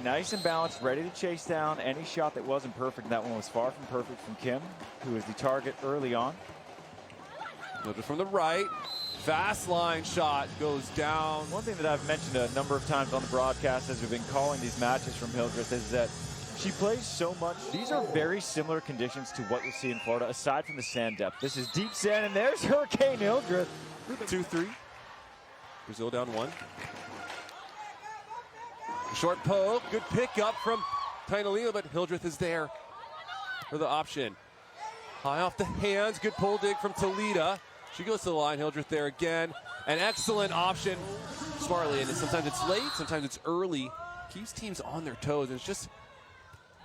Nice and balanced, ready to chase down any shot that wasn't perfect. That one was far from perfect from Kim, who was the target early on. Hildreth from the right. Fast line shot goes down. One thing that I've mentioned a number of times on the broadcast as we've been calling these matches from Hildreth is that she plays so much. These are very similar conditions to what you'll see in Florida, aside from the sand depth. This is deep sand, and there's Hurricane Hildreth. 2-3. Brazil down 1. Short poke, good pickup from Tainalima, but Hildreth is there for the option. High off the hands, good pull dig from Toledo. She goes to the line, Hildreth there again. An excellent option, smartly, and sometimes it's late, sometimes it's early. Keeps teams on their toes, and it's just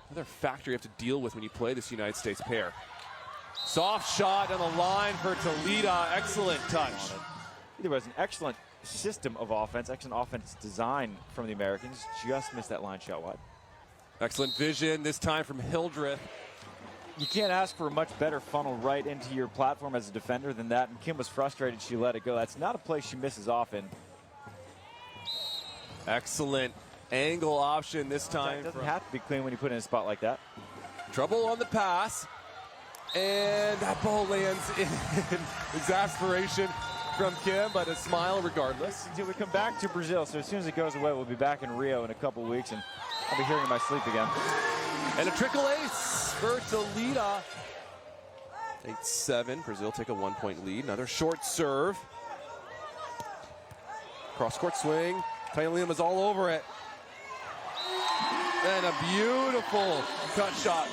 another factor you have to deal with when you play this United States pair. Soft shot on the line for Toledo, excellent touch. There was an excellent system of offense, excellent offense design from the Americans. Just missed that line shot wide. Excellent vision, this time from Hildreth. You can't ask for a much better funnel right into your platform as a defender than that, and Kim was frustrated she let it go. That's not a place she misses often. Excellent angle option this time. It doesn't have to be clean when you put it in a spot like that. Trouble on the pass, and that ball lands in exasperation from Kim, but a smile regardless. Until we come back to Brazil, so as soon as it goes away, we'll be back in Rio in a couple weeks, and I'll be hearing in my sleep again. And a trickle ace for Toledo. 8-7, Brazil take a 1-point lead. Another short serve. Cross-court swing, Tainalima is all over it. And a beautiful cut shot.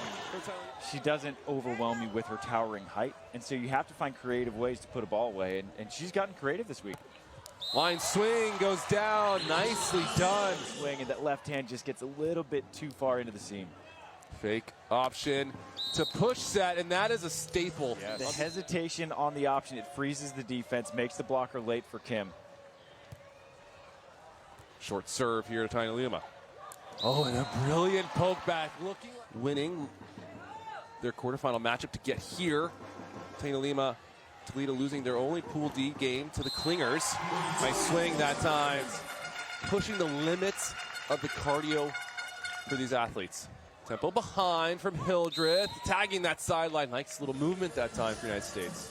She doesn't overwhelm you with her towering height, and so you have to find creative ways to put a ball away, and she's gotten creative this week. Line swing goes down, nicely done. Swing, and that left hand just gets a little bit too far into the seam. Fake option to push set, and that is a staple. Yes. The hesitation on the option, it freezes the defense, makes the blocker late for Kim. Short serve here to Tainalima. Oh, and a brilliant poke back, winning their quarterfinal matchup to get here. Tainalima, Toledo losing their only Pool D game to the Clingers. Nice swing that time. Pushing the limits of the cardio for these athletes. Tempo behind from Hildreth, tagging that sideline. Nice little movement that time for the United States.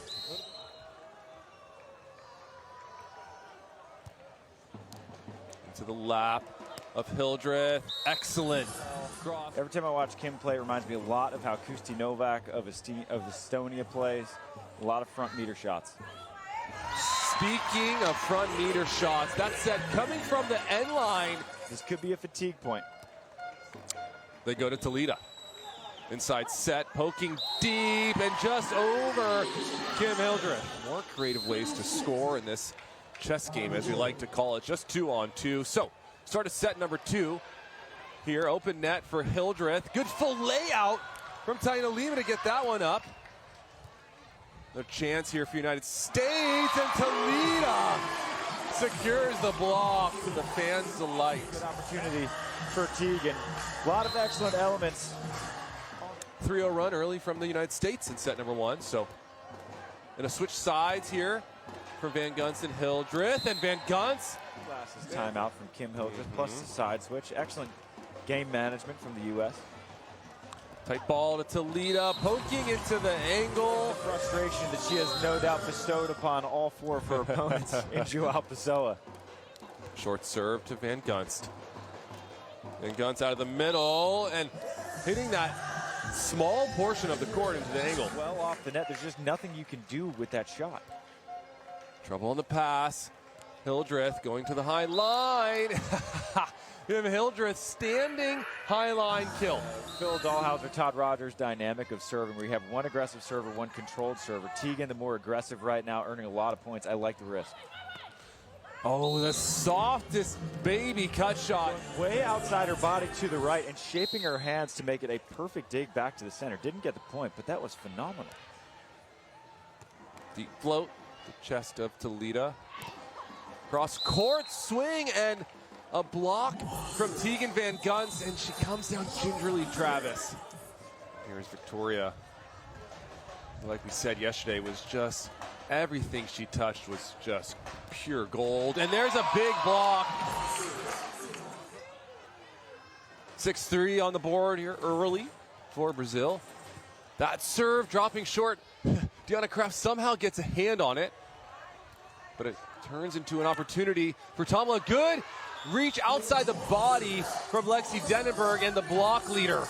Into the lap of Hildreth. Excellent. Every time I watch Kim play, it reminds me a lot of how Kusti Novak of Estonia plays. A lot of front meter shots. Speaking of front meter shots, that set coming from the end line. This could be a fatigue point. They go to Toledo. Inside set, poking deep and just over Kim Hildreth. More creative ways to score in this chess game, as we like to call it, just 2-on-2. So, start of set number 2. Here, open net for Hildreth. Good full layout from Tainalima to get that one up. No chance here for United States, and Toledo secures the block to the fans' delight. Good opportunity for Teagan. A lot of excellent elements. 3-0 run early from the United States in set number 1. So, gonna switch sides here for Van Gunst and Hildreth, and Van Gunst. Glasses timeout from Kim Hildreth, plus the side switch. Excellent game management from the U.S. Tight ball to Toledo, poking into the angle. Frustration that she has no doubt bestowed upon all 4 of her opponents in Joao Pessoa. Short serve to Van Gunst. Van Gunst out of the middle and hitting that small portion of the court into the angle. Well off the net, there's just nothing you can do with that shot. Trouble on the pass. Hildreth going to the high line. We have Hildreth standing high line kill. Phil Dahlhauser, Todd Rogers dynamic of serving, where you have one aggressive server, one controlled server. Teagan, the more aggressive right now, earning a lot of points. I like the risk. Oh, the softest baby cut shot. Way outside her body to the right and shaping her hands to make it a perfect dig back to the center. Didn't get the point, but that was phenomenal. Deep float, the chest of Toledo. Cross court swing and a block from Teagan Van Gunst, and she comes down gingerly, Travis. Here's Victoria. Like we said yesterday, was just everything she touched was just pure gold. And there's a big block. 6-3 on the board here early for Brazil. That serve dropping short. Deanna Kraft somehow gets a hand on it, but it turns into an opportunity for Tomla. Good reach outside the body from Lexi Denenberg and the block leader.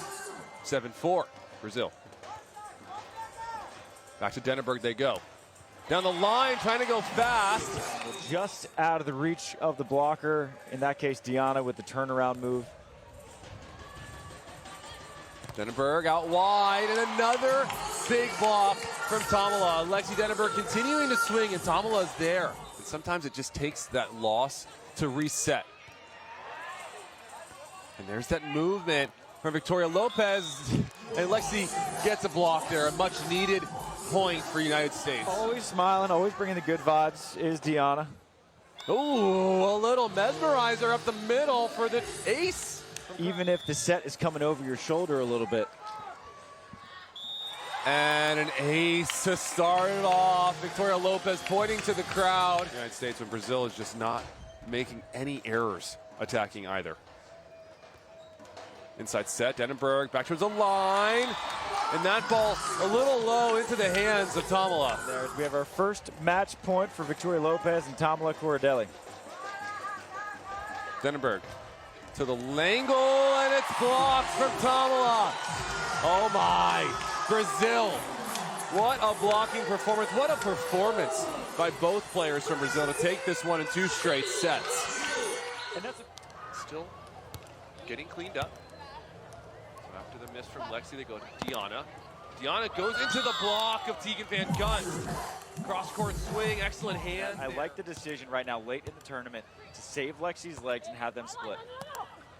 7-4, Brazil. Back to Denenberg they go. Down the line, trying to go fast. Just out of the reach of the blocker. In that case, Deanna with the turnaround move. Denenberg out wide, and another big block from Tomala. Lexi Denenberg continuing to swing, and Tomala is there. And sometimes it just takes that loss to reset. And there's that movement from Victoria Lopez, and Lexi gets a block there, a much needed point for United States. Always smiling, always bringing the good vibes is Deanna. Ooh, a little mesmerizer up the middle for the ace. Even if the set is coming over your shoulder a little bit. And an ace to start it off. Victoria Lopez pointing to the crowd. The United States and Brazil is just not making any errors attacking either. Inside set, Denenberg back towards the line. And that ball a little low into the hands of Tomala. There, we have our first match point for Victoria Lopez and Tomala Corradelli. Denenberg to the Langle, and it's blocked from Tomala. Oh my, Brazil. What a blocking performance. What a performance by both players from Brazil to take this one in 2 straight sets. And that's still getting cleaned up. So after the miss from Lexi, they go to Deanna. Deanna goes into the block of Tegan Van Gunst. Cross-court swing, excellent hand. I like the decision right now, late in the tournament, to save Lexi's legs and have them split.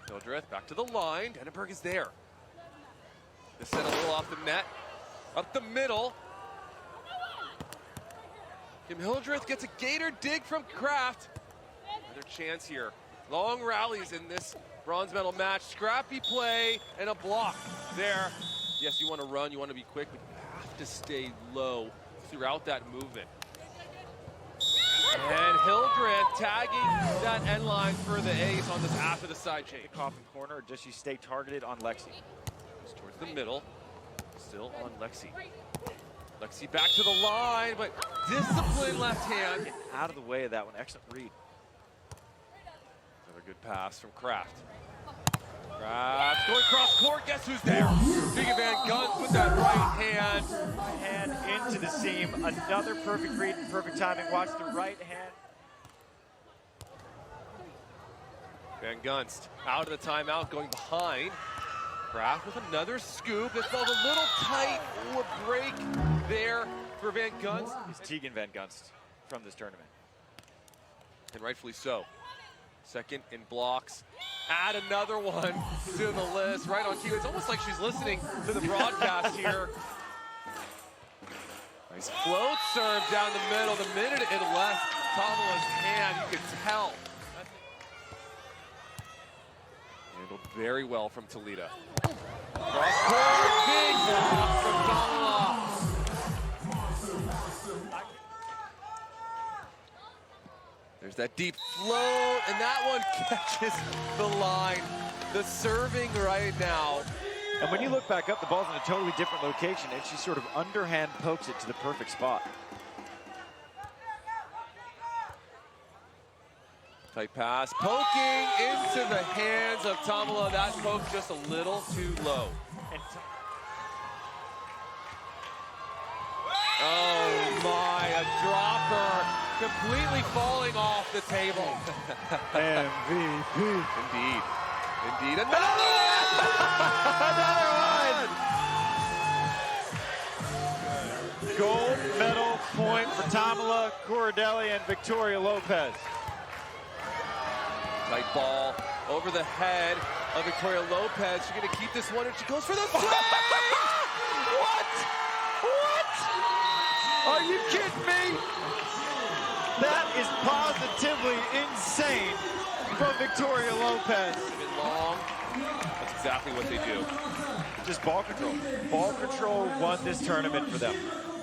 Hildreth back to the line. Denenberg is there. This set a little off the net. Up the middle. Kim Hildreth gets a gator dig from Kraft. Another chance here. Long rallies in this bronze medal match. Scrappy play and a block there. Yes, you want to run, you want to be quick, but you have to stay low throughout that movement. And Hildreth tagging that end line for the ace on this after the side chain. Coffin corner, or just you stay targeted on Lexi. Goes towards the middle, still on Lexi. Lexi back to the line, but disciplined left hand. Get out of the way of that one, excellent read. Another good pass from Kraft. Kraft going cross court, guess who's there? Tegan Van Gunst with that right hand. Right hand into the seam, another perfect read and perfect timing. Watch the right hand. Van Gunst out of the timeout, going behind. Kraft with another scoop. It felt a little tight. Ooh, a break there for Van Gunst. It's Tegan Van Gunst from this tournament. And rightfully so. Second in blocks. Add another one to the list, right on cue. It's almost like she's listening to the broadcast here. Nice float serve down the middle. The minute it left Tomala's hand, you could tell. Handled very well from Toledo. Cross court, big block from Tomala. There's that deep float, and that one catches the line. The serving right now. And when you look back up, the ball's in a totally different location, and she sort of underhand pokes it to the perfect spot. Tight pass, poking into the hands of Tomala. That poke just a little too low. Oh my, a dropper. Completely falling off the table. MVP. Indeed. Indeed. Another one! Gold medal point for Tomala Corradelli and Victoria Lopez. Tight ball over the head of Victoria Lopez. She's going to keep this one, and she goes for the three! What? What? Are you kidding me? That is positively insane from Victoria Lopez. A bit long. That's exactly what they do. Just ball control. Ball control won this tournament for them.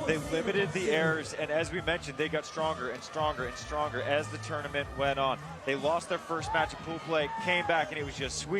They limited the errors, and as we mentioned, they got stronger and stronger and stronger as the tournament went on. They lost their first match of pool play, came back, and it was just sweet.